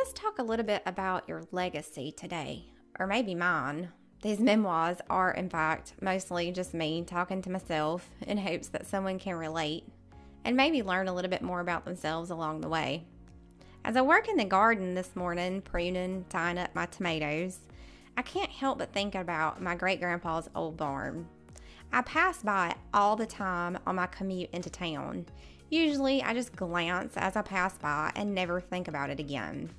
Let's talk a little bit about your legacy today, or maybe mine. These memoirs are, in fact, mostly just me talking to myself in hopes that someone can relate and maybe learn a little bit more about themselves along the way. As I work in the garden this morning, pruning, tying up my tomatoes, I can't help but think about my great-grandpa's old barn. I pass by it all the time on my commute into town. Usually, I just glance as I pass by and never think about it again.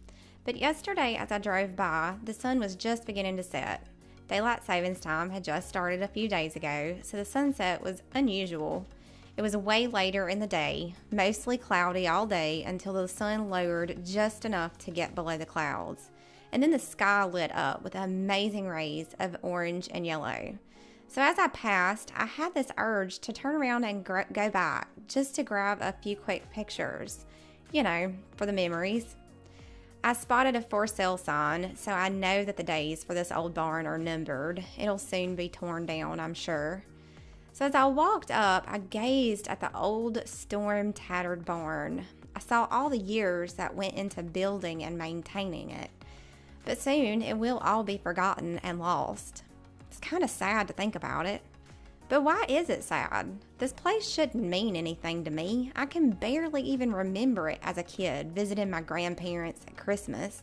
But yesterday, as I drove by, the sun was just beginning to set. Daylight savings time had just started a few days ago, so the sunset was unusual. It was way later in the day, mostly cloudy all day until the sun lowered just enough to get below the clouds. And then the sky lit up with amazing rays of orange and yellow. So as I passed, I had this urge to turn around and go back just to grab a few quick pictures, for the memories. I spotted a for sale sign, so I know that the days for this old barn are numbered. It'll soon be torn down, I'm sure. So as I walked up, I gazed at the old storm-tattered barn. I saw all the years that went into building and maintaining it. But soon, it will all be forgotten and lost. It's kind of sad to think about it. But why is it sad? This place shouldn't mean anything to me. I can barely even remember it as a kid, visiting my grandparents at Christmas.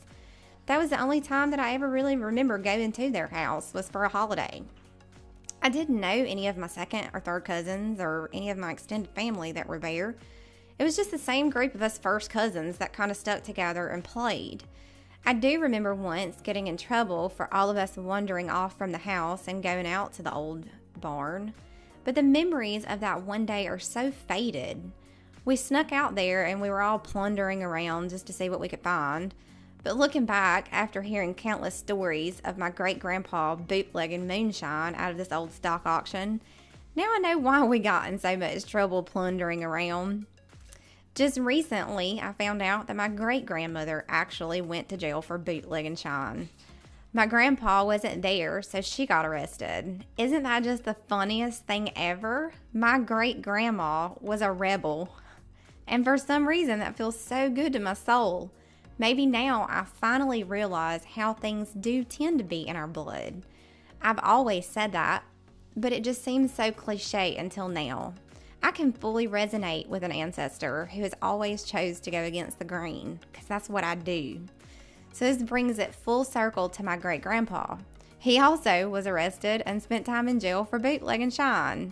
That was the only time that I ever really remember going to their house was for a holiday. I didn't know any of my second or third cousins or any of my extended family that were there. It was just the same group of us first cousins that kind of stuck together and played. I do remember once getting in trouble for all of us wandering off from the house and going out to the old barn, but the memories of that one day are so faded. We snuck out there and we were all plundering around just to see what we could find, but looking back after hearing countless stories of my great-grandpa bootlegging moonshine out of this old stock auction, now I know why we got in so much trouble plundering around. Just recently, I found out that my great-grandmother actually went to jail for bootlegging shine. My grandpa wasn't there, so she got arrested. Isn't that just the funniest thing ever? My great-grandma was a rebel. And for some reason, that feels so good to my soul. Maybe now I finally realize how things do tend to be in our blood. I've always said that, but it just seems so cliche until now. I can fully resonate with an ancestor who has always chose to go against the grain, because that's what I do. So this brings it full circle to my great-grandpa. He also was arrested and spent time in jail for bootlegging shine.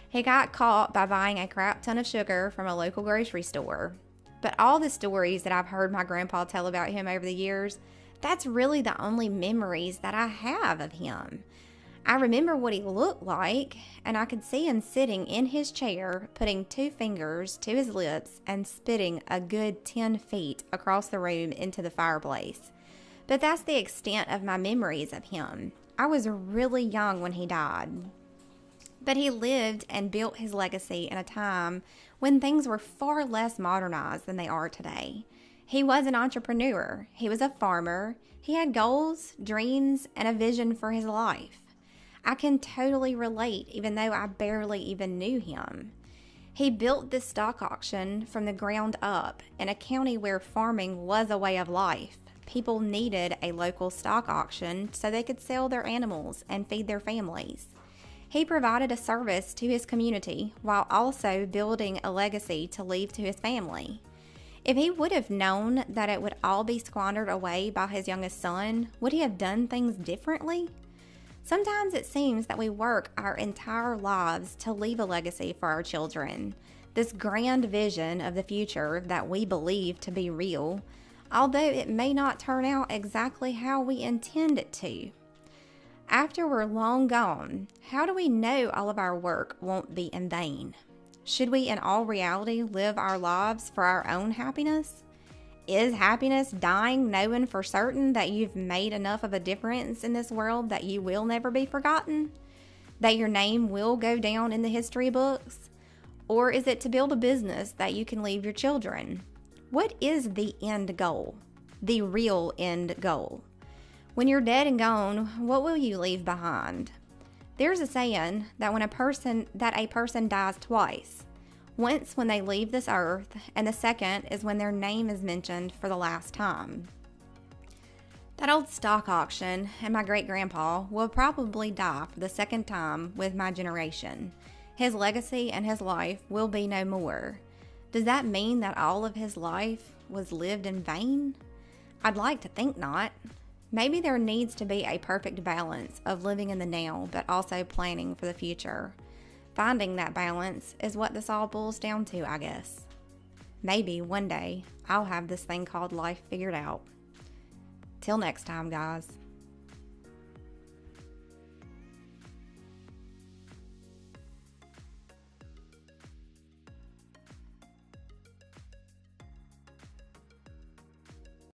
He got caught by buying a crap ton of sugar from a local grocery store. But all the stories that I've heard my grandpa tell about him over the years, that's really the only memories that I have of him. I remember what he looked like, and I could see him sitting in his chair, putting 2 fingers to his lips and spitting a good 10 feet across the room into the fireplace. But that's the extent of my memories of him. I was really young when he died. But he lived and built his legacy in a time when things were far less modernized than they are today. He was an entrepreneur. He was a farmer. He had goals, dreams, and a vision for his life. I can totally relate, even though I barely even knew him. He built this stock auction from the ground up in a county where farming was a way of life. People needed a local stock auction so they could sell their animals and feed their families. He provided a service to his community while also building a legacy to leave to his family. If he would have known that it would all be squandered away by his youngest son, would he have done things differently? Sometimes it seems that we work our entire lives to leave a legacy for our children, this grand vision of the future that we believe to be real, although it may not turn out exactly how we intend it to. After we're long gone, how do we know all of our work won't be in vain? Should we in all reality live our lives for our own happiness? Is happiness dying knowing for certain that you've made enough of a difference in this world that you will never be forgotten? That your name will go down in the history books? Or is it to build a business that you can leave your children? What is the end goal? The real end goal? When you're dead and gone, what will you leave behind? There's a saying that a person dies twice. Once when they leave this earth, and the second is when their name is mentioned for the last time. That old stock auction and my great grandpa will probably die for the second time with my generation. His legacy and his life will be no more. Does that mean that all of his life was lived in vain? I'd like to think not. Maybe there needs to be a perfect balance of living in the now, but also planning for the future. Finding that balance is what this all boils down to, I guess. Maybe one day I'll have this thing called life figured out. Till next time, guys.